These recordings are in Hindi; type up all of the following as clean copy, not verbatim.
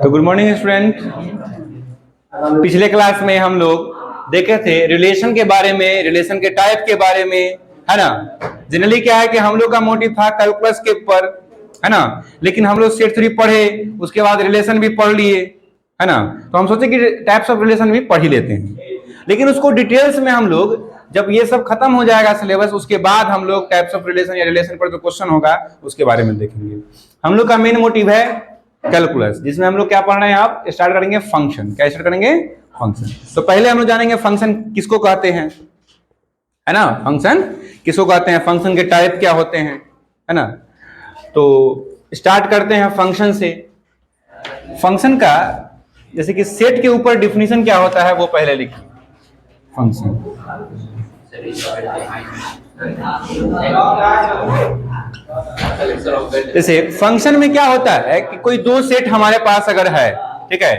तो गुड मॉर्निंग स्टूडेंट। पिछले क्लास में हम लोग देखे थे रिलेशन के बारे में, रिलेशन के टाइप के बारे में, है ना। जनरली क्या है कि हम लोग का मोटिव था कैलकुलस के ऊपर, है ना। लेकिन हम लोग सेट थ्योरी पढ़े, उसके बाद रिलेशन भी पढ़ लिए, है ना। तो हम सोचे कि टाइप्स ऑफ रिलेशन भी पढ़ ही लेते हैं, लेकिन उसको डिटेल्स में हम लोग जब ये सब खत्म हो जाएगा सिलेबस, उसके बाद हम लोग टाइप्स ऑफ रिलेशन या रिलेशन पर जो क्वेश्चन होगा उसके बारे में देखेंगे। हम लोग का मेन मोटिव है कैलकुलस, जिसमें हम लोग क्या पढ़ रहे हैं, आप स्टार्ट करेंगे फंक्शन। क्या स्टार्ट करेंगे? फंक्शन। तो पहले हम लोग जानेंगे फंक्शन किसको कहते हैं, है ना। फंक्शन किसको कहते हैं, फंक्शन के टाइप क्या होते हैं, है ना। तो स्टार्ट करते हैं फंक्शन से। फंक्शन का जैसे कि सेट के ऊपर डिफिनीशन क्या होता है वो पहले लिखिए। फंक्शन जैसे फंक्शन में क्या होता है कि कोई दो सेट हमारे पास अगर है, ठीक है,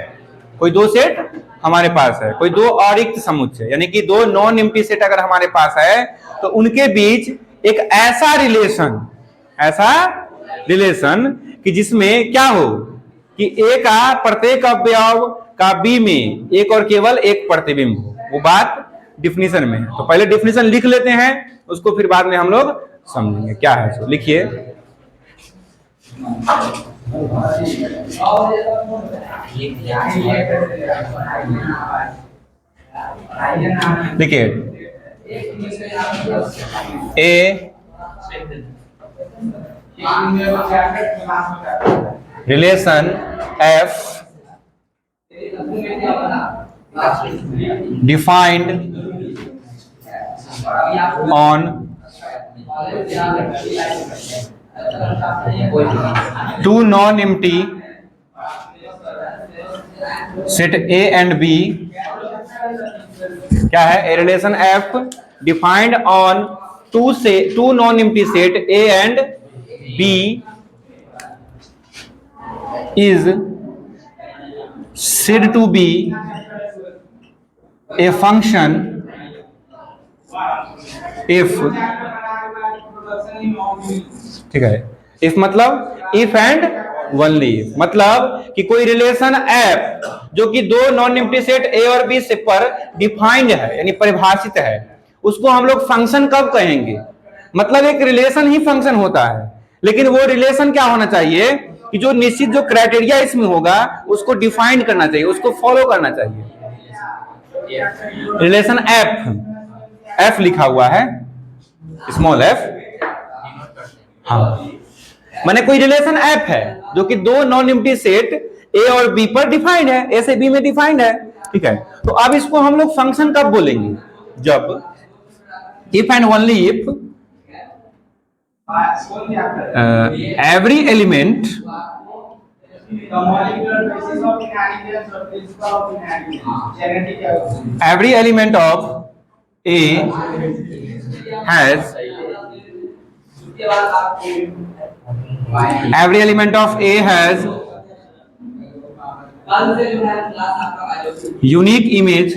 कोई दो सेट हमारे पास है, कोई दो अरिक्त समुच्चय यानी कि दो नॉन एम्प्टी सेट अगर हमारे पास है, तो उनके बीच एक ऐसा रिलेशन कि जिसमें क्या हो कि ए का प्रत्येक अवयव का बी में एक और केवल एक प्रतिबिंब हो, वो बात डिफिनीशन में है। तो पहले डिफिनीशन लिख लेते हैं, उसको फिर बाद में हम लोग समझेंगे क्या है। सो लिखिए, देखिए a relation F defined on two non-empty set A and B। क्या है? A relation F defined on two non-empty set A and B is said to be a function if, ठीक है, if मतलब if and only if, मतलब कि कोई रिलेशन F जो कि दो नॉन एम्प्टी सेट A और B से पर डिफाइंड है यानी परिभाषित है, उसको हम लोग फंक्शन कब कहेंगे? मतलब एक रिलेशन ही फंक्शन होता है, लेकिन वो रिलेशन क्या होना चाहिए कि जो निश्चित जो क्राइटेरिया इसमें होगा उसको डिफाइन करना चाहिए, उसको फॉलो करना चाहिए। रिलेशन एफ लिखा हुआ है, स्मॉल एफ। हाँ, माने कोई रिलेशन एफ है जो कि दो नॉन एम्प्टी सेट ए और बी पर डिफाइंड है, ए से बी में डिफाइंड है, ठीक है। तो अब इसको हम लोग फंक्शन कब बोलेंगे? जब if and only if every element of A has unique image.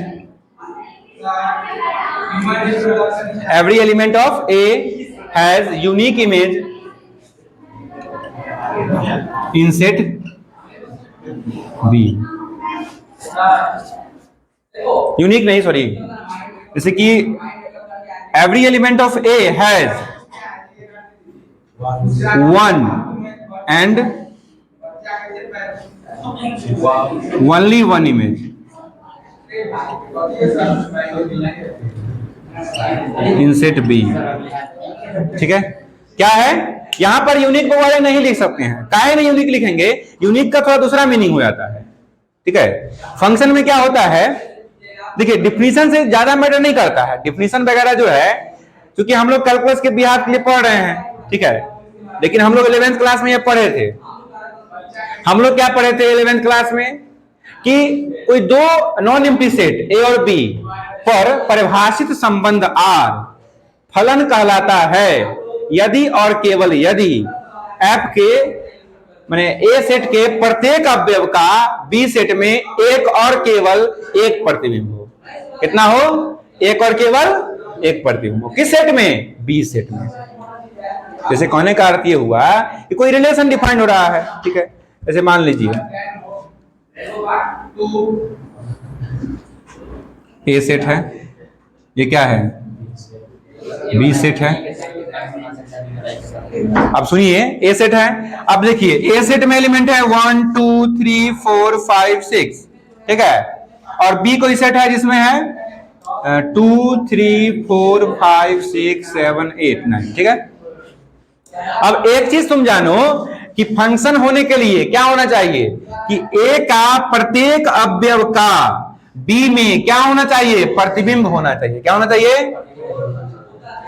Every element of A has unique image in set B। Unique नहीं, सॉरी, जैसे कि every element of A has one and only one image in set B, ठीक है। क्या है यहां पर यूनिक वगैरह नहीं लिख सकते हैं, काहे नहीं यूनिक लिखेंगे? यूनिक का थोड़ा दूसरा मीनिंग हो जाता है, ठीक है। फंक्शन में क्या होता है, देखिए डिफिनीशन से ज्यादा मैटर नहीं करता है। डिफिनीशन वगैरह जो है, क्योंकि हम लोग कैलकुलस के बिहार के लिए पढ़ रहे हैं, ठीक है, लेकिन हम लोग 11th क्लास में ये पढ़े थे। हम लोग क्या पढ़े थे 11th क्लास में कि कोई दो नॉन एम्प्टी सेट ए और बी पर परिभाषित संबंध R फलन कहलाता है यदि और केवल यदि F के माने ए सेट के प्रत्येक अवयव का बी सेट में एक और केवल एक प्रतिबिंब हो। कितना हो? एक और केवल एक प्रतिबिंब हो। किस सेट में? बी सेट में। जैसे कहने का अर्थ ये हुआ कि कोई रिलेशन डिफाइंड हो रहा है, ठीक है। जैसे मान लीजिए ए सेट है, ये क्या है, बी सेट है। अब सुनिए, ए सेट है, अब देखिए ए सेट में एलिमेंट है 1 2 3 4 5 6, ठीक है। और बी कोई सेट है जिसमें है 2 3 4 5 6 7 8 9, ठीक है। अब एक चीज तुम जानो कि फंक्शन होने के लिए क्या होना चाहिए कि ए का प्रत्येक अवयव का बी में क्या होना चाहिए, प्रतिबिंब होना चाहिए। क्या होना चाहिए,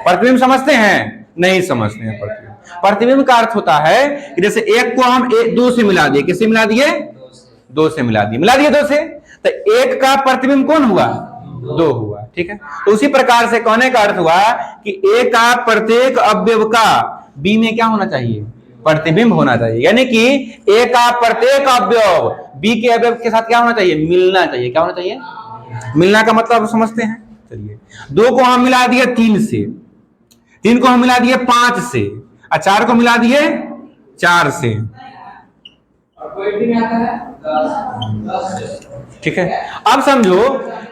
प्रतिबिंब। समझते हैं? नहीं समझते हैं प्रतिबिंब। प्रतिबिंब का अर्थ होता है कि जैसे एक को हम 2 से मिला दिए, किससे मिला दिए, 2 से मिला दिए, 2 से, तो एक का प्रतिबिंब कौन हुआ, 2 हुआ, ठीक है। तो उसी प्रकार से कहने का अर्थ हुआ कि ए का प्रत्येक अवयव का बी में क्या होना चाहिए, प्रतिबिंब होना चाहिए। यानी कि ए का प्रत्येक अवयव बी के अवयव के साथ क्या होना चाहिए, मिलना चाहिए। क्या होना चाहिए, मिलना का मतलब समझते हैं। चलिए 2 को हम मिला दिए 3 से, 3 को हम मिला दिए 5 से, और 4 को मिला दिए 4 से, ठीक है। अब समझो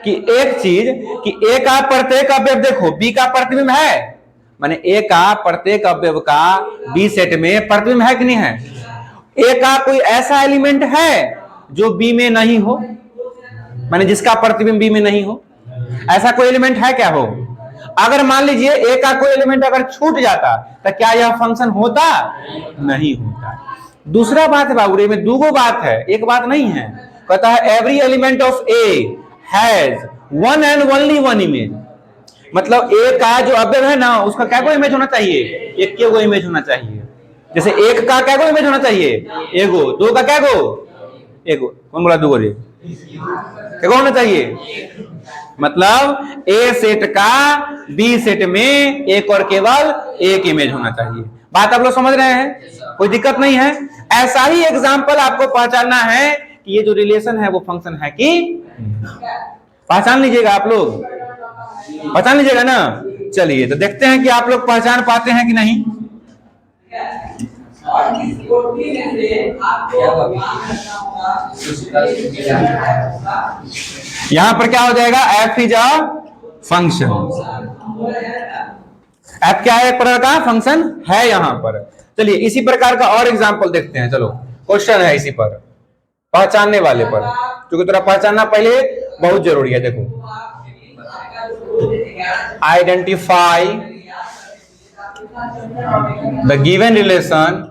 कि एक चीज कि ए का प्रत्येक अवयव देखो बी का प्रतिबिंब है, माने ए का प्रत्येक अवयव का बी सेट में प्रतिबिंब है कि नहीं है। ए का कोई ऐसा एलिमेंट है जो बी में नहीं हो, माने जिसका प्रतिबिंब बी में नहीं हो, ऐसा कोई एलिमेंट है क्या हो। अगर मान लीजिए ए का कोई एलिमेंट अगर छूट जाता तो क्या यह फंक्शन होता, नहीं होता। दूसरा बात है बाबूरे में दूगो बात है, एक बात नहीं है। कहता है every element of A has one and only one image, मतलब ए का जो अवयव है ना उसका क्या को इमेज होना चाहिए, एक के गो इमेज होना चाहिए। जैसे एक का क्या को इमेज होना चाहिए, एगो, 2 का क्या गो, एगो, कौन बोला 2 रे, क्या होना चाहिए। मतलब ए सेट का बी सेट में एक और केवल एक इमेज होना चाहिए। बात आप लोग समझ रहे हैं, कोई दिक्कत नहीं है। ऐसा ही एग्जांपल आपको पहचानना है कि ये जो रिलेशन है वो फंक्शन है कि पहचान लीजिएगा, आप लोग पहचान लीजिएगा ना। चलिए तो देखते हैं कि आप लोग पहचान पाते हैं कि नहीं। यहां पर क्या हो जाएगा, F is a function. F क्या है, एक प्रकार का फंक्शन है यहां पर। चलिए इसी प्रकार का और एग्जांपल देखते हैं। चलो क्वेश्चन है इसी पर, पहचानने वाले पर, क्योंकि तेरा पहचानना पहले बहुत जरूरी है। देखो identify the given relation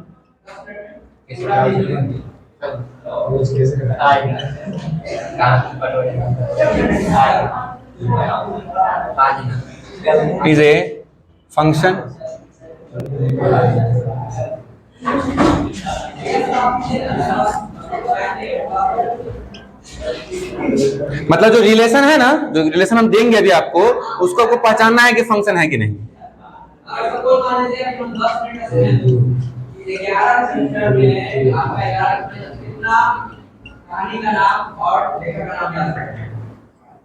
is a function मतलब जो रिलेशन है ना, जो रिलेशन हम देंगे अभी आपको, उसको आपको पहचानना है कि फंक्शन है कि नहीं।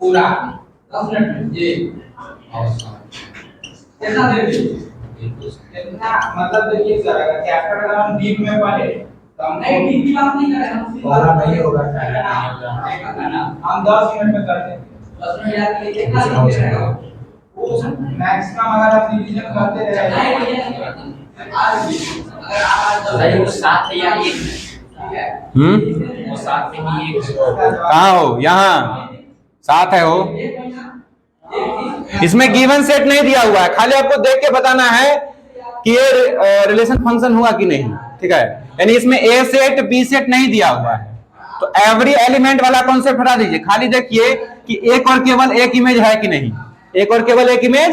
पूरा 10 मिनट जी कितना देर कितना मतलब देखिए सर, अगर चैप्टर अगर हम डीप में पढ़े तो हम नहीं डीप की बात नहीं कर रहे, हम पूरा नहीं होगा ना, हम 10 मिनट में कर देंगे। 10 मिनट याद के कितना देर वो मैक्सिमम अगर आप रिवीजन करते रहे अगर आप सही साथ या एक वो साथ में ही एक कहाँ हो, यहाँ साथ है हो। इसमें गिवन सेट नहीं दिया हुआ है, खाली आपको देख के बताना है कि ये रिलेशन फंक्शन हुआ कि नहीं, ठीक है। यानी इसमें ए सेट बी सेट नहीं दिया हुआ है, तो एवरी एलिमेंट वाला कॉन्सेप्ट हटा दीजिए। खाली देखिए कि एक और केवल एक इमेज है कि नहीं, एक और केवल एक इमेज,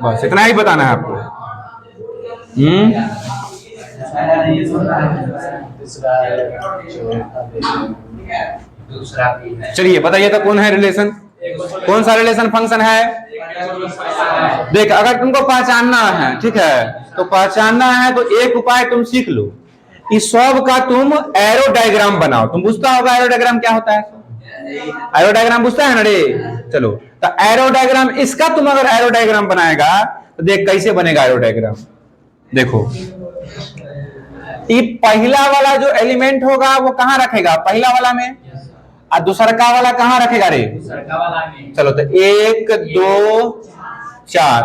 बस इतना ही बताना है आपको। चलिए बताइए तो कौन है रिलेशन, कौन सा रिलेशन फंक्शन है। देख अगर तुमको पहचानना है, ठीक है, तो पहचानना है तो एक उपाय तुम सीख लो, इस सब का तुम एरो डायग्राम बनाओ। तुम बुझता होगा एरो डायग्राम क्या होता है, एरो डायग्राम बुझता है ना रे। चलो तो एरो डायग्राम, इसका तुम अगर एरो डायग्राम बनाएगा तो देख कैसे बनेगा एरो डायग्राम। देखो ये पहला वाला जो एलिमेंट होगा वो कहां रखेगा, पहला वाला में, और दूसरा का वाला कहां रखेगा रे? चलो तो 1 2 4,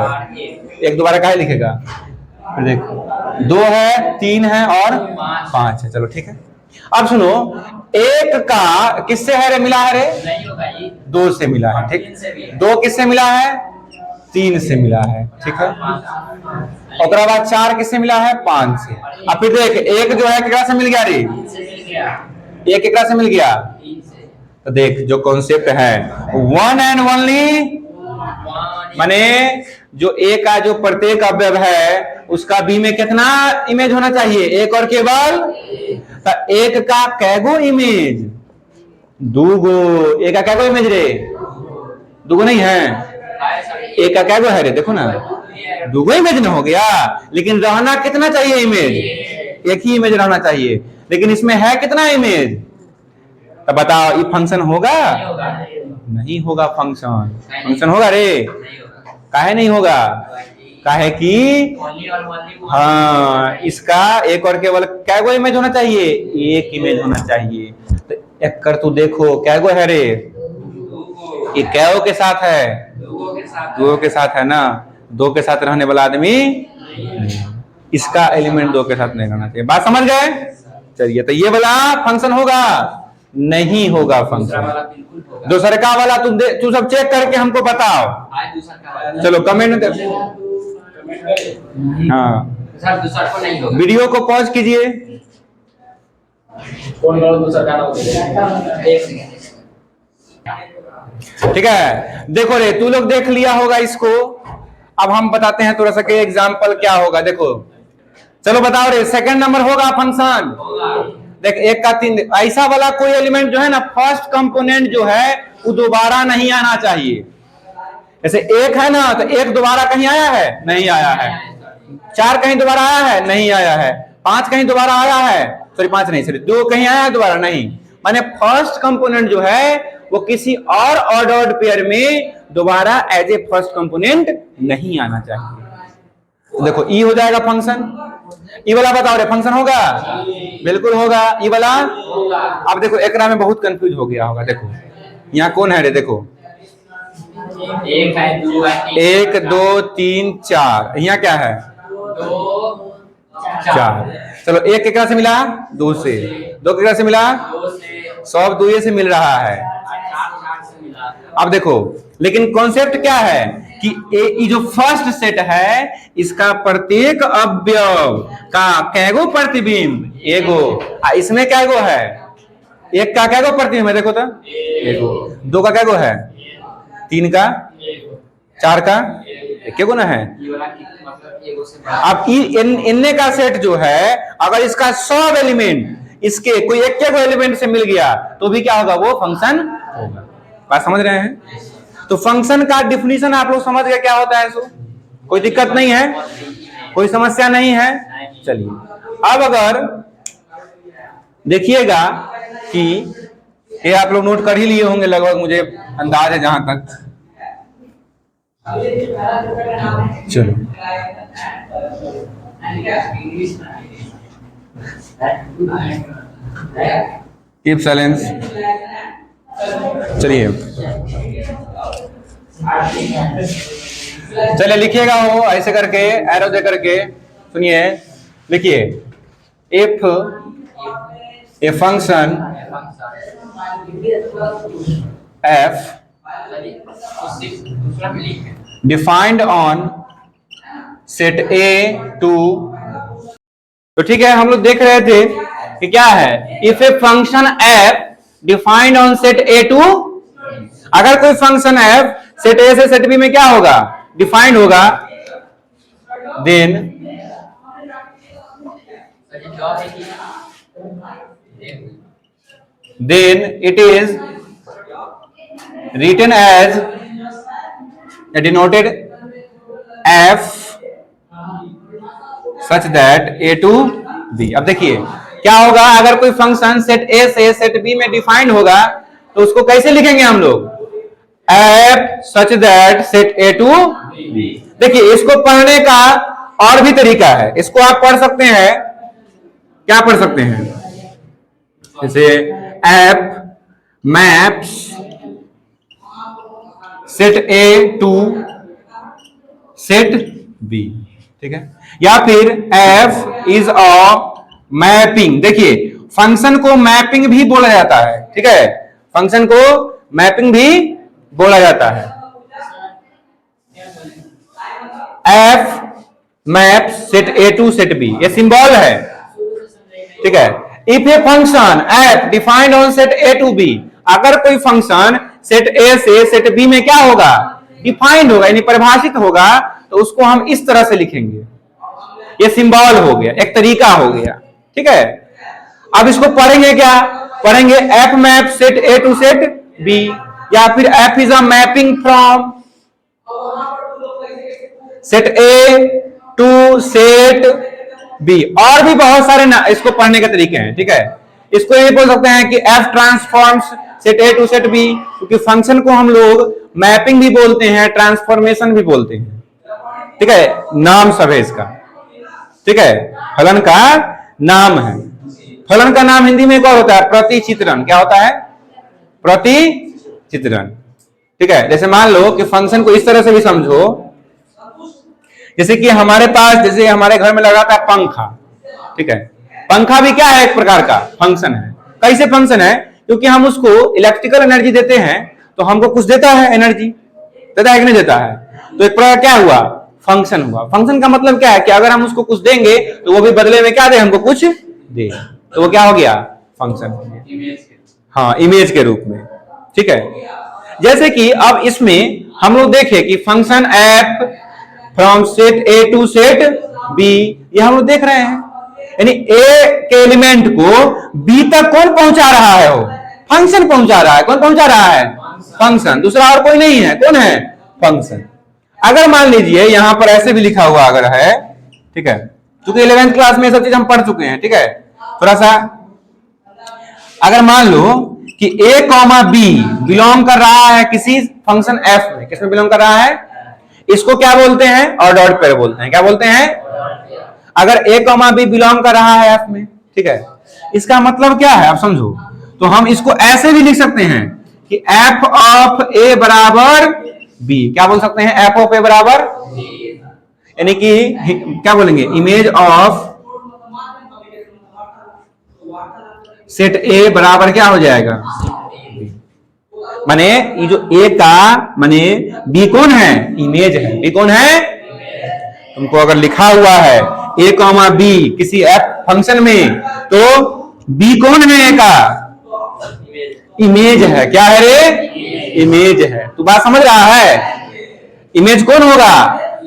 एक दोबारा काहे लिखेगा? फिर देखो 2 है, 3 है और 5 है। चलो ठीक है। अब सुनो, 1 का किससे है रे, मिला है रे? नहीं होगा ये 2 से मिला है, ठीक। 2 किससे मिला है? 3 से मिला है, ठीक है। और बाद 4 किससे मिला है? 5 से। अब फिर देख, 1 जो है केकरा से मिल गया रे? 1 केकरा से मिल गया? तो देख जो कॉन्सेप्ट है, वन एंड ओनली, माने जो ए का जो प्रत्येक अवयव है उसका बी में कितना इमेज होना चाहिए? एक और केवल। तो एक का कैगो इमेज? दूगो। एक का कैगो इमेज रे? दूगो नहीं है, एक का कैगो है रे? देखो ना, दूगो इमेज न हो गया, लेकिन रहना कितना चाहिए इमेज? एक ही इमेज रहना चाहिए, लेकिन इसमें है कितना इमेज? तो बताओ ये फंक्शन होगा? नहीं होगा फंक्शन। फंक्शन होगा रे? काहे नहीं होगा? काहे कि हाँ, इसका एक और केवल कैगो इमेज होना चाहिए? एक इमेज होना चाहिए। तो एक कर तू देखो कैगो है रे? ये कैगो के साथ है? दो के साथ है ना। 2 के साथ रहने वाला आदमी, इसका एलिमेंट 2 के साथ नहीं रहना चाहिए। बात समझ गए? चलिए, तो ये वाला फंक्शन होगा? नहीं होगा फंक्शन। दूसरे का वाला तू सब चेक करके हमको बताओ। चलो कमेंट। हाँ, वीडियो को पॉज कीजिए। ठीक है, देखो रे, तू लोग देख लिया होगा इसको। अब हम बताते हैं थोड़ा सा के एग्जाम्पल क्या होगा। देखो चलो बताओ रे, सेकंड नंबर होगा फंक्शन। देख 1 का 3, ऐसा वाला कोई एलिमेंट जो है ना, फर्स्ट कंपोनेंट जो है वो दोबारा नहीं आना चाहिए। जैसे 1 है ना, तो 1 दोबारा कहीं आया है? नहीं आया है। 4 कहीं दोबारा आया है? नहीं आया है। 5 कहीं दोबारा आया है? सॉरी 5 नहीं, सॉरी 2 कहीं आया है दोबारा? नहीं। माने फर्स्ट कंपोनेंट जो है वो किसी और ऑर्डर्ड पेयर में दोबारा एज ए फर्स्ट कंपोनेंट नहीं आना चाहिए। देखो ई हो जाएगा फंक्शन। ई वाला बताओ रे, फंक्शन होगा? बिल्कुल होगा। ई वाला? अब देखो एकरा में बहुत कंफ्यूज हो गया होगा। देखो यहाँ कौन है रे? देखो 1 2 3 4, यहाँ क्या है? 4। चलो 1 केकरा से मिला? 2 से। 2 केकरा से मिला? सब 2 से मिल रहा है। अब देखो, लेकिन कॉन्सेप्ट क्या है कि ये जो फर्स्ट सेट है इसका प्रत्येक अवयव का कैगो प्रतिबिंब? एगो। इसमें कैगो है? 1 का कैगो प्रतिबिंब है? देखो तो एगो। 2 का कैगो है? 3 का? 4 का? एगो ना है। अब इनने का सेट जो है, अगर इसका सब एलिमेंट इसके कोई एक एलिमेंट से मिल गया तो भी क्या होगा? वो फंक्शन होगा। बात समझ रहे हैं? तो फंक्शन का डिफिनीशन आप लोग समझ गए क्या होता है? सो कोई दिक्कत नहीं है, कोई समस्या नहीं है। चलिए, अब अगर देखिएगा कि ये आप लोग नोट कर ही लिए होंगे लगभग, मुझे अंदाज है जहां तक। चलो कीप साइलेंस। चलिए चलिए लिखिएगा वो ऐसे करके, एरो दे करके। सुनिए, लिखिए, if a function f defined on set A to, तो ठीक है, हम लोग देख रहे थे कि क्या है, if a function f defined on set A to, अगर कोई फंक्शन f सेट A से सेट B में क्या होगा? डिफाइंड होगा, then it is written as denoted f such that A to B। अब देखिए क्या होगा, अगर कोई फंक्शन सेट A से सेट B में डिफाइंड होगा तो उसको कैसे लिखेंगे हम लोग? f such that set A to B। देखिए इसको पढ़ने का और भी तरीका है, इसको आप पढ़ सकते हैं, क्या पढ़ सकते हैं, जैसे F maps set A to set B, ठीक है। या फिर एफ इज अ मैपिंग, देखिए फंक्शन को मैपिंग भी बोला जाता है, ठीक है, फंक्शन को मैपिंग भी बोला जाता है। F map set A to set B, ये सिंबल है, ठीक है। If a function F defined on set A to B, अगर कोई फंक्शन सेट ए से सेट बी में क्या होगा, डिफाइंड होगा, यानी परिभाषित होगा, तो उसको हम इस तरह से लिखेंगे, ये सिंबल हो गया, एक तरीका हो गया, ठीक है। अब इसको पढ़ेंगे क्या, पढ़ेंगे F map set A to set B, या फिर F is a mapping from set A to set B, और भी बहुत सारे ना इसको पढ़ने के तरीके हैं, ठीक है। इसको ये बोल सकते हैं कि F transforms set A to set B, क्योंकि फंक्शन को हम लोग मैपिंग भी बोलते हैं, ट्रांसफॉर्मेशन भी बोलते हैं, ठीक है, नाम सब है इसका, ठीक है, फलन का नाम है। फलन का नाम हिंदी में क्या होता है, प्रतिचित्रण, क्या होता है, प्रतिचित्रण, ठीक है। जैसे मान लो कि फंक्शन को इस तरह से भी समझो, जैसे कि हमारे पास, जैसे हमारे घर में लगा था पंखा, ठीक है, पंखा भी क्या है, एक प्रकार का फंक्शन है। कैसे फंक्शन है, क्योंकि हम उसको इलेक्ट्रिकल एनर्जी देते हैं तो हमको कुछ देता है, एनर्जी देता है कि नहीं देता है, तो एक प्रकार क्या हुआ, फंक्शन हुआ। फंक्शन का मतलब क्या है कि अगर हम उसको कुछ देंगे तो वो भी बदले में क्या दे, हमको कुछ दे, तो वो क्या हो गया, फंक्शन हो गया, हाँ, इमेज के रूप में, ठीक है। जैसे कि अब इसमें हम लोग देखें कि function F from set A to set B, ये हम लोग देख रहे हैं, यानी ए के एलिमेंट को बी तक कौन पहुंचा रहा है, वो फंक्शन पहुंचा रहा है। कौन पहुंचा रहा है, फंक्शन, दूसरा और कोई नहीं है, कौन है, फंक्शन। अगर मान लीजिए यहां पर ऐसे भी लिखा हुआ अगर है, ठीक है, क्योंकि 11th क्लास में सब चीज हम पढ़ चुके हैं, ठीक है, थोड़ा सा अगर मान लो कि a कॉमा बी बिलोंग कर रहा है किसी फंक्शन f में, किसमें बिलोंग कर रहा है, इसको क्या बोलते हैं, और डॉट पेयर बोलते हैं, क्या बोलते हैं, अगर a कॉमा बी बिलोंग कर रहा है f में, ठीक है, इसका मतलब क्या है, आप समझो, तो हम इसको ऐसे भी लिख सकते हैं कि f ऑफ a बराबर b, क्या बोल सकते हैं, f ऑफ a बराबर, यानी कि क्या बोलेंगे, इमेज ऑफ सेट ए बराबर क्या हो जाएगा, माने ये जो ए का माने बी कौन है, इमेज है, बी कौन है, तुमको अगर लिखा हुआ है ए कॉमा बी किसी एफ फंक्शन में, तो बी कौन है, ए का इमेज है, क्या है रे, इमेज है। तू बात समझ रहा है, इमेज कौन होगा,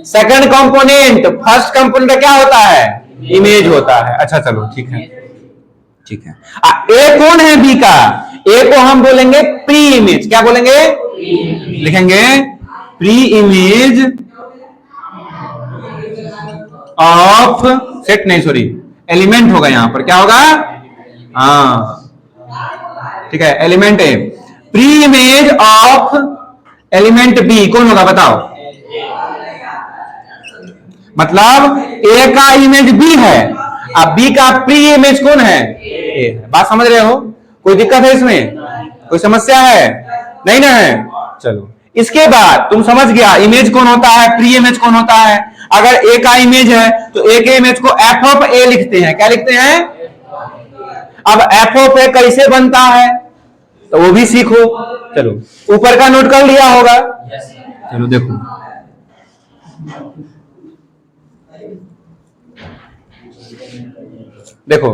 सेकंड कंपोनेंट, फर्स्ट कंपोनेंट का क्या होता है, इमेज होता है। अच्छा चलो ठीक है, ठीक है। ए कौन है बी का, ए को हम बोलेंगे प्री इमेज, क्या बोलेंगे, लिखेंगे प्री इमेज ऑफ सेट, नहीं सॉरी एलिमेंट होगा यहां पर, क्या होगा, हाँ ठीक है, element A, pre image of element B कौन होगा बताओ, मतलब ए का इमेज बी है, अब बी का प्री इमेज कौन है, ए है। बात समझ रहे हो, कोई दिक्कत है इसमें, कोई समस्या है, नहीं ना है, चलो। इसके बाद तुम समझ गया इमेज कौन होता है, प्री इमेज कौन होता है। अगर ए का इमेज है तो ए के इमेज को एफ ऑफ ए लिखते हैं, क्या लिखते हैं, अब एफ ऑफ ए कैसे बनता है तो वो भी सीखो, चलो ऊपर का नोट कर लिया होगा, चलो देखो, देखो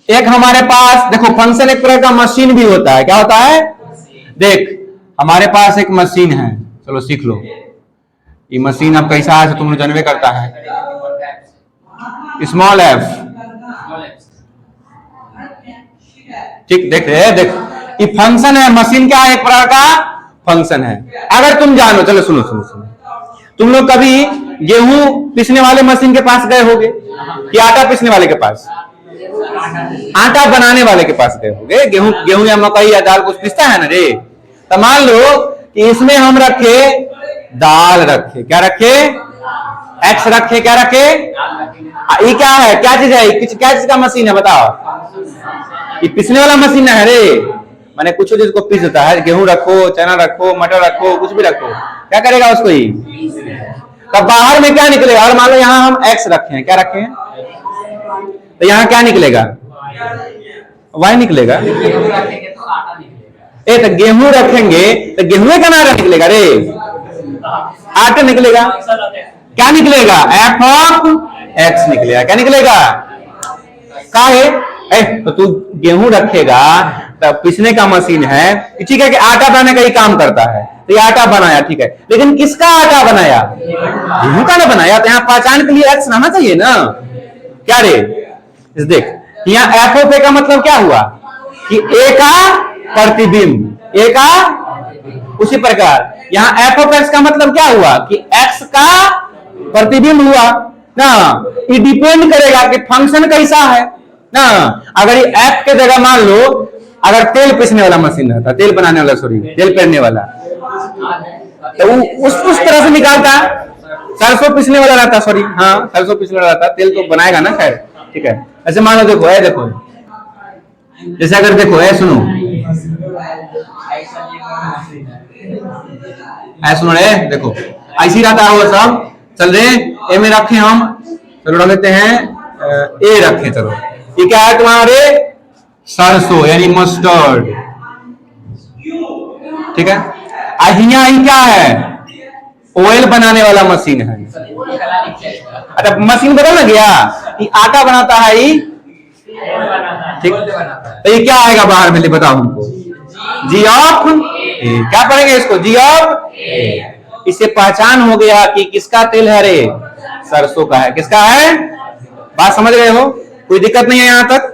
एक हमारे पास, देखो फंक्शन एक तरह का मशीन भी होता है, क्या होता है, देख हमारे पास एक मशीन है, चलो सीख लो, ये मशीन अब कैसा है तुम लोग जानवे करता है, स्मॉल एफ, ठीक, देख ये फंक्शन है, मशीन क्या है, एक प्रकार का फंक्शन है। अगर तुम जानो, चलो सुनो सुनो सुनो, तुम लोग कभी गेहूं पीसने वाले मशीन के पास गए होगे कि आटा पीसने वाले के पास, आटा बनाने वाले के पास गए होगे, गेहूं या मकई या दाल कुछ पीसता है ना रे, तो मान लो कि इसमें हम रखे दाल, रखे क्या रखे, एक्स रखे, क्या रखे? ये क्या है, क्या चीज है, क्या चीज का मशीन है बताओ? ये पिसने वाला मशीन है रे। मैंने कुछ चीज को पीस देता है, गेहूं रखो, चना रखो, मटर रखो, कुछ भी रखो, क्या करेगा उसको? ही तब बाहर में क्या निकलेगा? और मान लो यहाँ हम एक्स रखे हैं, क्या रखे हैं, तो यहाँ क्या निकलेगा? वाई निकलेगा। ए तो गेहूं रखेंगे तो गेहूं का नारा निकलेगा रे, आटा निकलेगा। क्या निकलेगा? एफ ऑफ एक्स निकलेगा। क्या निकलेगा? क्या है? तो तू गेहूं रखेगा तब पिसने का मशीन है, ठीक है कि आटा बनाने का ही काम करता है, तो ये आटा बनाया, ठीक है, लेकिन किसका आटा बनाया? गेहूं का ना बनाया। तो यहाँ पहचान के लिए एक्स रहना चाहिए ना, क्या रे? देख यहाँ एफ ऑफ ए का मतलब क्या हुआ कि ए का प्रतिबिंब, ए का, उसी प्रकार यहाँ एफ ऑफ एक्स का मतलब क्या हुआ कि एक्स का प्रतिबिंब हुआ ना। ये डिपेंड करेगा कि फंक्शन कैसा है ना। अगर ये एफ के जगह मान लो अगर तेल पीसने वाला मशीन रहता, तेल बनाने वाला, सॉरी तेल पेरने वाला, तो उस तरह से निकालता। सरसों पीसने वाला रहता, सॉरी हाँ सरसों पीसने वाला रहता, तेल तो बनाएगा ना, खैर ठीक है। ऐसे मान लो, देखो है, देखो जैसे अगर देखो है, सुनो सुनो रे, देखो ऐसी रहता है वो सब। चल रहे ए में रखे हम, चलो रख लेते हैं ए रखे, चलो ये क्या है तुम्हारे? सरसों यानी मस्टर्ड, ठीक है। यहाँ क्या है? ऑयल बनाने वाला मशीन है। अच्छा मशीन बदल ना गया, ये आटा बनाता है ये, ठीक। तो ये क्या आएगा बाहर में, बताओ हमको? जी ऑफ ए। क्या पढ़ेंगे इसको? जी ऑफ ए। इससे पहचान हो गया कि किसका तेल है रे? सरसों का है। किसका है? बात समझ रहे हो? कोई दिक्कत नहीं है यहाँ तक?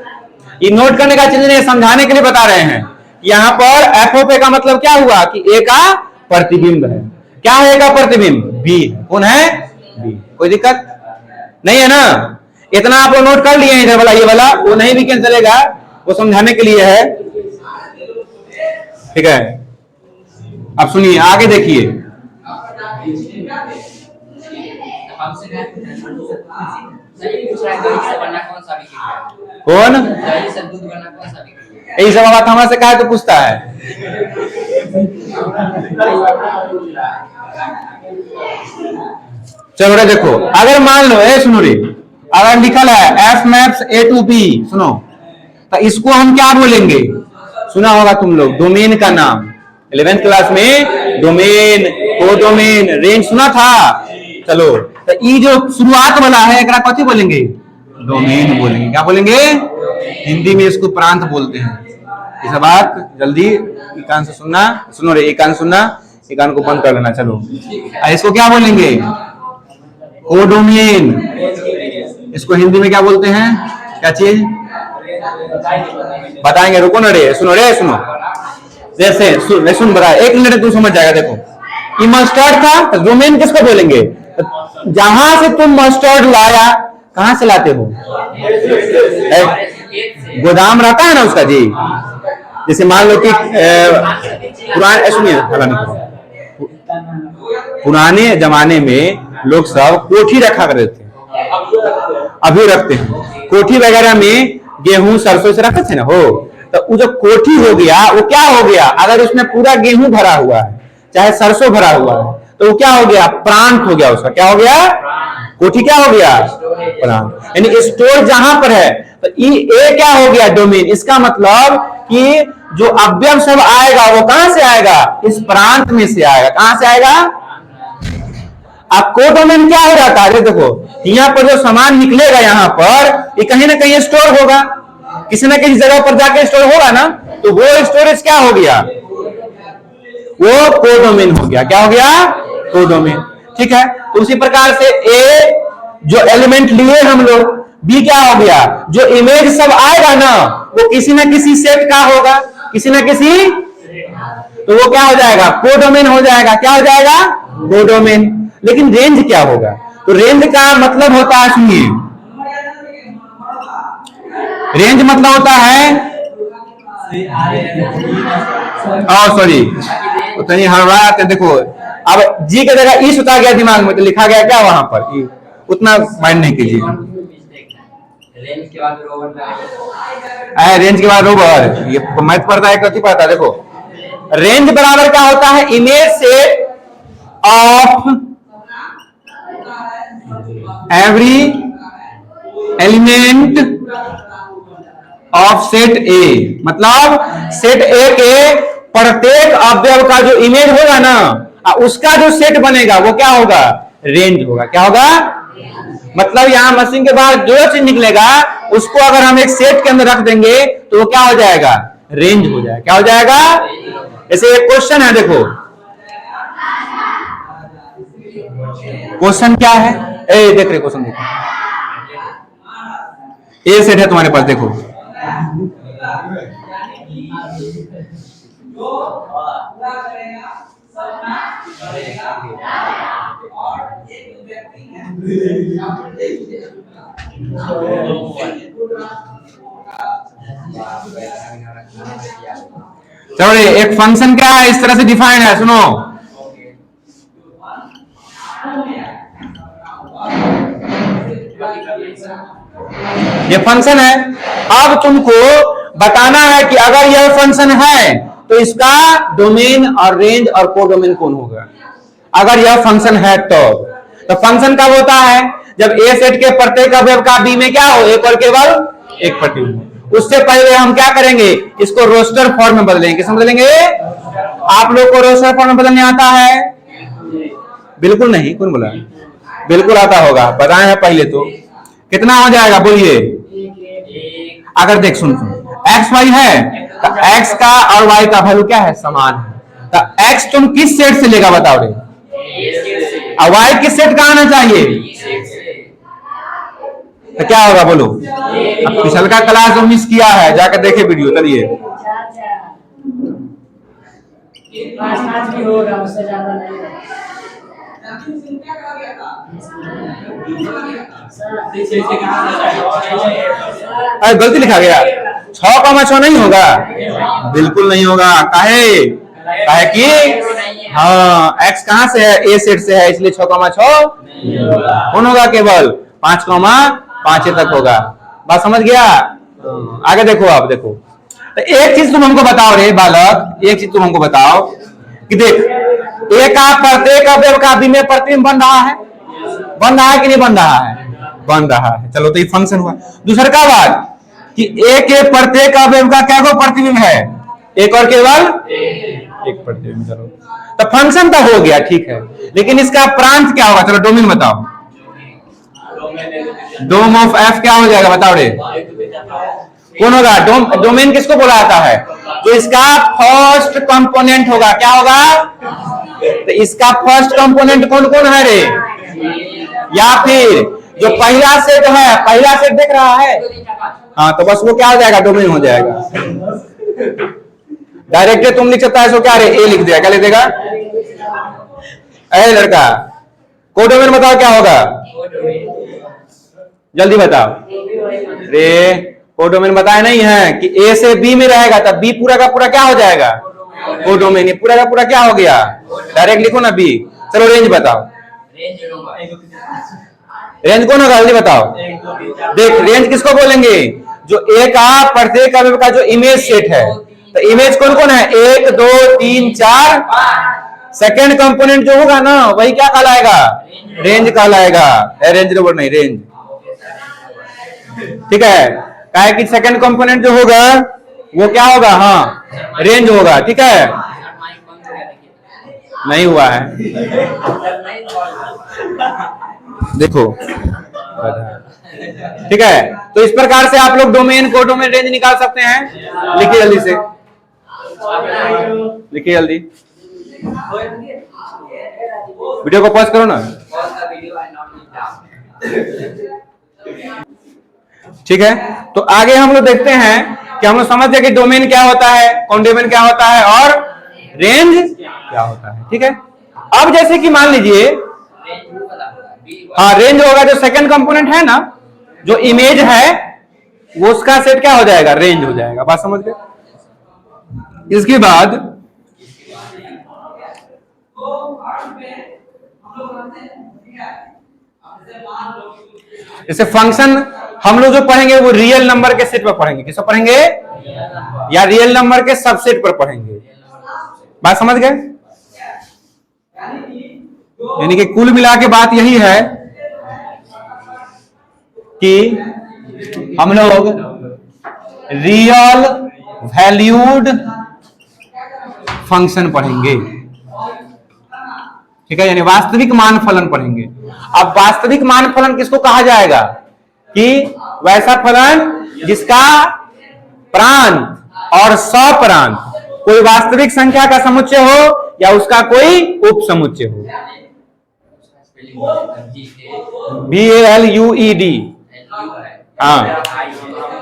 ये नोट करने का चीज नहीं, समझाने के लिए बता रहे हैं। यहाँ पर एफ ऑफ ए का मतलब क्या हुआ कि ए का प्रतिबिंब है। क्या है ए का प्रतिबिंब? बी। कौन है? बी। कोई दिक्कत नहीं है ना? इतना आप लोग नोट कर लिए हैं, इधर वाला ये वाला, वो नहीं भी कैंसिल चलेगा, वो समझाने के लिए है, ठीक है। अब सुनिए आगे देखिए, कौन यही सब बात हमारे से कहा तो पूछता है। चलो रे देखो, अगर मान लो सुनो रे, अगर लिखल है F maps A to B, सुनो तो इसको हम क्या बोलेंगे? सुना होगा तुम लोग डोमेन का नाम, 11th क्लास में डोमेन, कोडोमेन, रेंज सुना था। चलो तो ये जो शुरुआत वाला है एकरा कथी बोलेंगे? डोमेन बोलेंगे। क्या बोलेंगे? हिंदी में इसको प्रांत बोलते हैं। इस बात जल्दी एक कान से सुनना, सुनो रे, एक कान सुनना, एक कान को बंद कर लेना। चलो इसको क्या बोलेंगे? कोडोमेन। इसको हिंदी में क्या बोलते हैं? क्या चीज बताएंगे? रुको ना रे, सुनो रे, सुनो जैसे सुन बता, 1 मिनट तू समझ जाएगा। देखो ये मस्टर्ड था, तो डोमेन किसको बोलेंगे? जहां से तुम मस्टर्ड लाया, कहां से लाते हो? गोदाम रहता है ना उसका जी। जैसे मान लो कि पुराने जमाने में लोग सब कोठी रखा करते थे, अभी रखते हैं कोठी वगैरह में, गेहूं सरसों से रखते थे ना हो। तो वो जो कोठी हो गया वो क्या हो गया? अगर उसमें पूरा गेहूं भरा हुआ है, चाहे सरसों भरा हुआ है, तो वो क्या हो गया? प्रांत हो गया उसका। क्या हो गया? कोठी क्या हो गया? प्रांत। यानी स्टोर जहां पर है, तो ये क्या हो गया? डोमेन। इसका मतलब कि जो अवयव सब आएगा वो कहां से आएगा? इस प्रांत में से आएगा। कहां से आएगा? अब कोडोमेन क्या हो जाता है? देखो यहाँ पर जो सामान निकलेगा यहाँ पर, ये कहीं ना कहीं स्टोर होगा, किसी न किसी जगह पर जाके स्टोर होगा ना, तो वो स्टोरेज क्या हो गया? वो कोडोमेन हो गया। क्या हो गया? कोडोमेन। ठीक है। तो उसी प्रकार से ए जो एलिमेंट लिए हम लोग, बी क्या हो गया? जो इमेज सब आएगा ना, वो किसी न किसी सेट का होगा, किसी न किसी, तो वो क्या हो जाएगा? कोडोमेन हो जाएगा। क्या हो जाएगा? कोडोमेन। लेकिन रेंज क्या होगा? तो रेंज का मतलब होता है, सुनिए, रेंज मतलब होता है, सॉरी तो हड़बड़ा आते। देखो अब जी की जगह ई सुता गया दिमाग में, तो लिखा गया क्या वहां पर ई, उतना माइंड नहीं कीजिए। रेंज के बाद रोवर रेंज के बाद रोवर, ये मैथ पढ़ता है कथी पढ़ता है, देखो रेंज बराबर क्या होता है, image set of every element of set ए, मतलब सेट ए के प्रत्येक अवयव का जो इमेज होगा ना, उसका जो सेट बनेगा वो क्या होगा, रेंज होगा। क्या होगा, मतलब यहां मशीन के बाहर जो चीज निकलेगा उसको अगर हम एक सेट के अंदर रख देंगे तो वो क्या हो जाएगा, रेंज हो जाएगा। क्या हो जाएगा, जैसे एक क्वेश्चन है, देखो क्वेश्चन क्या है, ए देख रहे क्वेश्चन, देखो ए सेट है तुम्हारे पास, देखो चलो एक फंक्शन क्या है, इस तरह से डिफाइन है, सुनो ये फंक्शन है। अब तुमको बताना है कि अगर यह फंक्शन है तो इसका डोमेन और रेंज और कोडोमेन कौन होगा, अगर यह फंक्शन है तो फंक्शन कब होता है, जब ए सेट के प्रत्येक अवयव का बी में क्या हो, एक और केवल एक प्रति हो। उससे पहले हम क्या करेंगे, इसको रोस्टर फॉर्म में बदलेंगे। किस में बदलेंगे, आप लोग को रोस्टर फॉर्म में बदलने आता है, बिल्कुल नहीं, कौन बोला, बिल्कुल आता होगा, बताए हैं पहले तो। कितना हो जाएगा बोलिए, अगर देख सुन एक्स वाई है तो एक्स का और वाई का वैल्यू क्या है, समान है, तो एक्स तुम किस सेट से लेगा बताओ रे, और वाई किस सेट का आना चाहिए, तो क्या होगा बोलो। अब पिछल का क्लास जो मिस किया है जाकर देखे वीडियो, चलिए अरे गलती लिखा गया, 6,6 नहीं होगा, बिल्कुल नहीं होगा। काहे, काहे कि हाँ एक्स कहां से है, ए सेट से है, इसलिए 6,6 कौन होगा, केवल 5,5 तक होगा। बात समझ गया, आगे देखो आप, देखो तो एक चीज तुम हमको बताओ रे बालक, एक चीज तुम हमको बताओ कि देख ए का प्रत्येक अवयव का बी में प्रतिबिंब बन रहा है, बन रहा है कि नहीं बन रहा है, बन रहा है। चलो तो ये फंक्शन हुआ। दूसरा का बात कि ए के प्रत्येक अवयव का क्या को प्रतिबिंब है, एक और केवल एक प्रतिबिंब। चलो तो फंक्शन तो हो गया, ठीक है, लेकिन इसका प्रांत क्या होगा, चलो डोमेन बताओ। डोम ऑफ एफ क्या हो जाएगा बताओ रे, कौन होगा, डोमेन किसको बोला जाता है, तो इसका फर्स्ट कंपोनेंट होगा। क्या होगा, तो इसका फर्स्ट कंपोनेंट कौन कौन है रे, या फिर जो पहला सेट है, पहला सेट देख रहा है, हाँ तो बस वो क्या हो जाएगा, डोमेन हो जाएगा। डायरेक्ट तुम लिख सकता है, सो क्या रे, ए लिख दिया, क्या लिख देगा, ए लड़का कोडोमेन बताओ क्या होगा, जल्दी बताओ रे, कोडोमेन बताया नहीं है कि ए से बी में रहेगा, तब बी पूरा का पूरा क्या हो जाएगा, कोडोमेन, ये पूरा का पूरा क्या हो गया, डायरेक्ट लिखो ना बी। चलो रेंज बताओ, रेंज कौन होगा जल्दी बताओ। देख रेंज किसको बोलेंगे, जो ए का प्रत्येक अवयव का जो इमेज सेट है, तो इमेज कौन कौन है, 1 2 3 4, सेकेंड कंपोनेंट जो होगा ना वही क्या कहलाएगा, रेंज कहलाएगा, रेंज रोवर नहीं, रेंज, ठीक है। क्या है कि सेकेंड कंपोनेंट जो होगा वो क्या होगा, हाँ रेंज होगा, ठीक है, नहीं हुआ है देखो, ठीक है। तो इस प्रकार से आप लोग डोमेन, कोडोमेन, रेंज निकाल सकते हैं। लिखिए जल्दी से, लिखिए जल्दी, वीडियो को पॉज करो ना, ठीक है। तो आगे हम लोग देखते हैं कि हम लोग समझ गए कि डोमेन क्या होता है, कोडोमेन क्या होता है और रेंज क्या होता है, ठीक है। अब जैसे कि मान लीजिए, हाँ रेंज होगा जो सेकंड कंपोनेंट है ना, जो इमेज है वो उसका सेट क्या हो जाएगा, रेंज हो जाएगा। बात समझ गए। इसके बाद जैसे फंक्शन हम लोग जो पढ़ेंगे वो रियल नंबर के सेट पर पढ़ेंगे, किस पर पढ़ेंगे, या रियल नंबर के सबसेट पर पढ़ेंगे। बात समझ गए? यानी कि कुल मिला के बात यही है कि हम लोग रियल वैल्यूड फंक्शन पढ़ेंगे, ठीक है, यानी वास्तविक मान फलन पढ़ेंगे। अब वास्तविक मान फलन किसको कहा जाएगा कि वैसा फलन जिसका प्रांत और सप्रांत कोई वास्तविक संख्या का समुच्चय हो या उसका कोई उप समुच्चय हो। VALUED, हाँ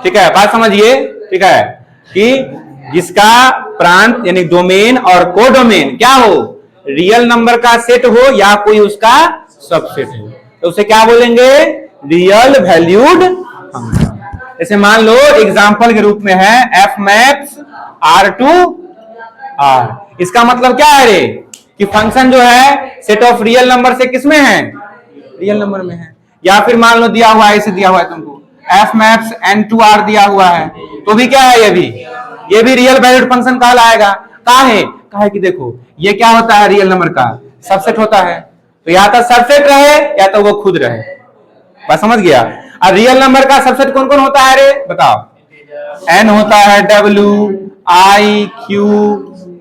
ठीक है, बात समझिए, ठीक है, कि जिसका प्रांत यानी डोमेन और कोडोमेन क्या हो, रियल नंबर का सेट हो या कोई उसका सबसेट हो, तो उसे क्या बोलेंगे, रियल वैल्यूड फंक्शन। जैसे मान लो एग्जांपल के रूप में है f maps R2R, इसका मतलब क्या है रे कि फंक्शन जो है सेट ऑफ रियल नंबर से किसमें है, रियल नंबर में है। या फिर मान लो दिया हुआ है, इसे दिया हुआ है तुमको f maps N2R दिया हुआ है, तो भी क्या है, ये भी रियल वैल्यूड फंक्शन कहलाएगा। काहे कि देखो ये क्या होता है, रियल नंबर का सबसेट होता है, तो या तो सबसेट रहे या तो वो खुद रहे। बात समझ गया? और रियल नंबर का सबसेट कौन कौन होता है रे, बताओ। n होता है, W I Q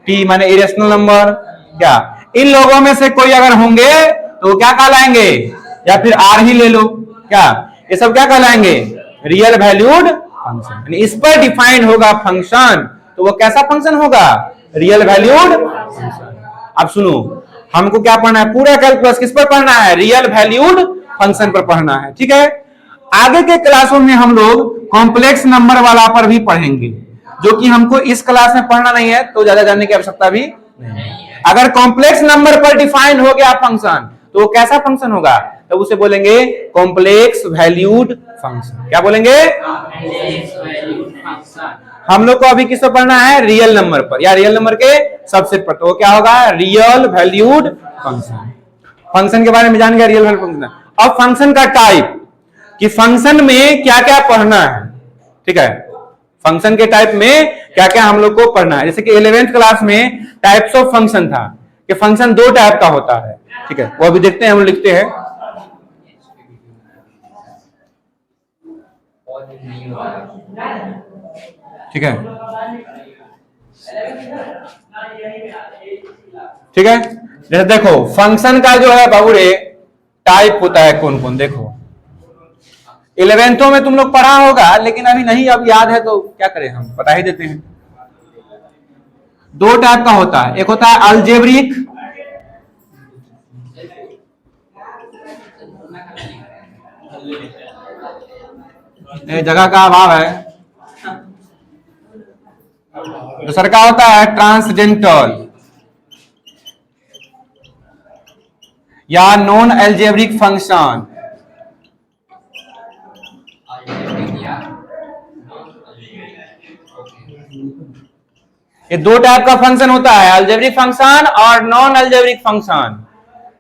T माने इरेशनल नंबर, क्या इन लोगों में से कोई अगर होंगे तो वो क्या कहलाएंगे, या फिर R ही ले लो, क्या ये सब क्या कहलाएंगे, रियल वैल्यूड फंक्शन। इस पर डिफाइंड होगा फंक्शन, तो वो कैसा फंक्शन होगा, रियल वैल्यूड फंक्शन। अब सुनो, हमको क्या पढ़ना है, पूरा कैलकुलस किस पर पढ़ना है, रियल वैल्यूड फंक्शन पर पढ़ना है, ठीक है। आगे के क्लासों में हम लोग कॉम्प्लेक्स नंबर वाला पर भी पढ़ेंगे, जो कि हमको इस क्लास में पढ़ना नहीं है, तो ज्यादा जानने की आवश्यकता भी नहीं है। अगर कॉम्प्लेक्स नंबर पर डिफाइन हो गया फंक्शन तो वो कैसा फंक्शन होगा, तो उसे बोलेंगे कॉम्प्लेक्स वैल्यूड फंक्शन। क्या बोलेंगे, हम लोग को अभी किस पर पढ़ना है, रियल नंबर पर या रियल नंबर के सबसेट पर, तो वो क्या होगा, रियल वैल्यूड फंक्शन। फंक्शन के बारे में जान गया, रियल वैल्यूड फंक्शन। अब फंक्शन का टाइप, कि फंक्शन में क्या क्या पढ़ना है, ठीक है, फंक्शन के टाइप में क्या क्या हम लोग को पढ़ना है। जैसे कि 11th क्लास में टाइप्स ऑफ फंक्शन था, कि फंक्शन दो टाइप का होता है, ठीक है, वो अभी देखते हैं, हम लिखते हैं, ठीक है, ठीक है। जैसे देखो फंक्शन का जो है बाबू रे टाइप होता है कौन कौन, देखो 11th में तुम लोग पढ़ा होगा, लेकिन अभी नहीं, अब याद है तो क्या करें, हम बता ही देते हैं। दो टाइप का होता है, एक होता है अलजेब्रिक, जगह का अभाव है, दूसरा का होता है ट्रांसडेंटल या नॉन अलजेब्रिक फंक्शन। ये दो टाइप का फंक्शन होता है, अलजेब्रिक फंक्शन और नॉन अलजेब्रिक फंक्शन,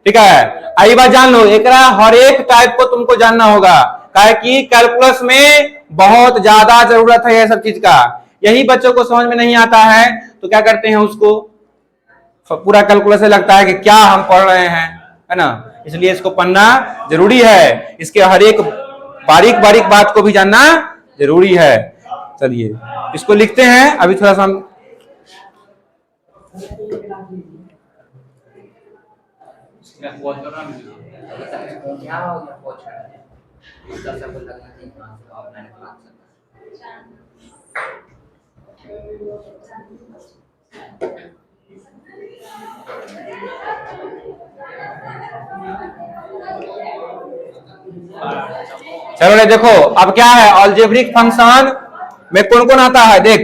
ठीक है। आई बात जान लो, एकरा हर एक टाइप को तुमको जानना होगा, काहे कि कैलकुलस में बहुत ज्यादा जरूरत है ये सब चीज का। यही बच्चों को समझ में नहीं आता है तो क्या करते हैं, उसको पूरा कैलकुलस से लगता है कि क्या हम पढ़ रहे हैं, है ना। इसलिए इसको पढ़ना जरूरी है, इसके हर एक बारीक बारीक बात को भी जानना जरूरी है। चलिए इसको लिखते हैं, अभी थोड़ा सा हम क्या हो गया, पूछ रहा है सब लगना चाहिए ऑफलाइन क्लास। चलो रे देखो, अब क्या है, अलजेब्रिक फंक्शन में कौन कौन आता है, देख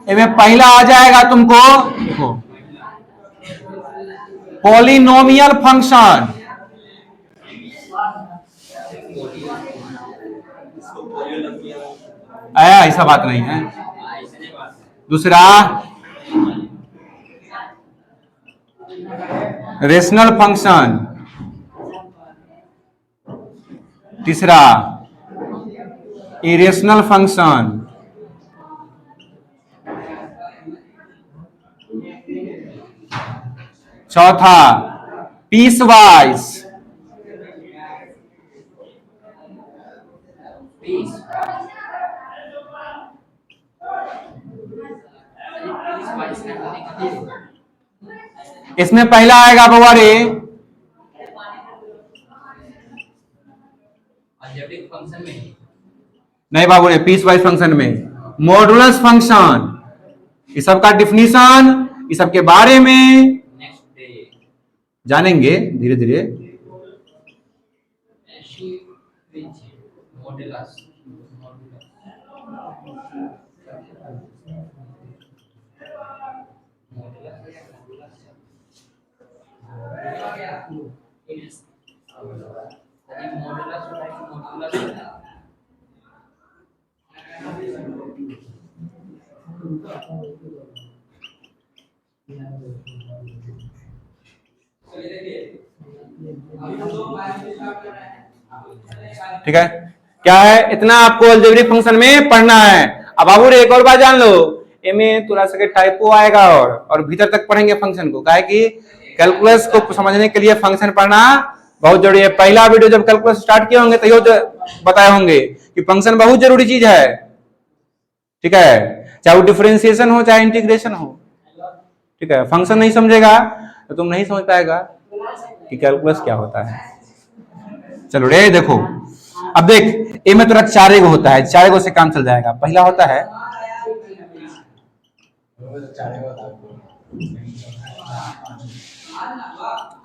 इनमें पहला आ जाएगा तुमको, देखो पॉलिनोमियल फंक्शन, आया, ऐसा बात नहीं है। दूसरा रेशनल फंक्शन। तीसरा इरेशनल फंक्शन। चौथा पीस वाइज। पीस वाइज इसमें पहला आएगा बउआ रे अलजेब्रिक फंक्शन में, नहीं बाबू रे, पीस वाइज फंक्शन में मॉडुलस फंक्शन। इस सब का डिफिनीशन, इस सब के बारे में नेक्स्ट डे जानेंगे धीरे धीरे। मॉडुलस ठीक है, क्या है इतना आपको अलजेब्रिक फंक्शन में पढ़ना है। अब बाबू रे एक और बात जान लो, इनमें थोड़ा सा टाइपो आएगा और भीतर तक पढ़ेंगे फंक्शन को। काहे कि कैलकुलस को समझने के लिए फंक्शन पढ़ना बहुत जरूरी है। पहला वीडियो जब कैलकुलस स्टार्ट किए होंगे तो बताए होंगे कि फंक्शन बहुत जरूरी चीज है। ठीक है, चाहे वो डिफरेंशिएशन हो चाहे इंटीग्रेशन हो। ठीक है, फंक्शन नहीं समझेगा तो तुम नहीं समझ पाएगा कि कैलकुलस क्या होता है। चलो रे देखो, अब देख ए में तोरा 4 गो होता है, 4 गो से काम चल जाएगा। पहला होता है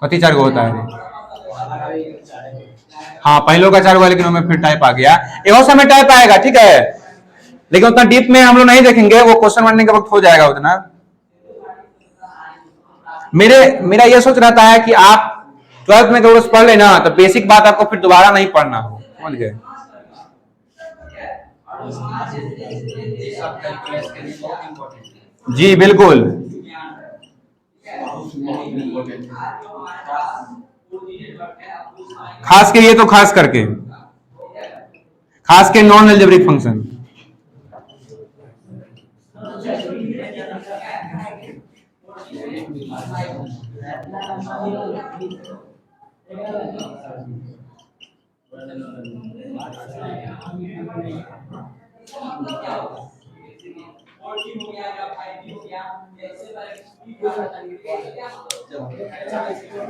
कथी 4 गो होता है रे? हाँ पहलों का 4 गो, लेकिन उसमें फिर टाइप आ गया। एहो समय टाइप आएगा, ठीक है, लेकिन उतना डीप में हम लोग नहीं देखेंगे, वो क्वेश्चन बनने के वक्त हो जाएगा उतना। मेरा यह सोच रहता है कि आप 12th में कैलकुलस पढ़ लेना तो बेसिक बात आपको फिर दोबारा नहीं पढ़ना हो, समझ गए? जी बिल्कुल, खास के ये तो खास करके नॉन अलजेब्रिक फंक्शन।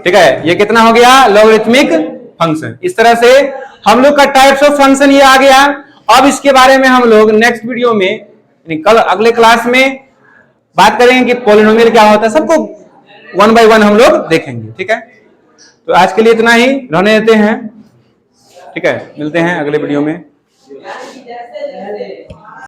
ठीक है, ये कितना हो गया? Logarithmic function. इस तरह से हम लोग का टाइप्स ऑफ फंक्शन ये आ गया। अब इसके बारे में हम लोग नेक्स्ट वीडियो में, कल अगले क्लास में बात करेंगे कि पॉलिनोमियल क्या होता है। सबको 1 बाय 1 हम लोग देखेंगे। ठीक है, तो आज के लिए इतना ही रहने देते हैं। ठीक है, मिलते हैं अगले वीडियो में।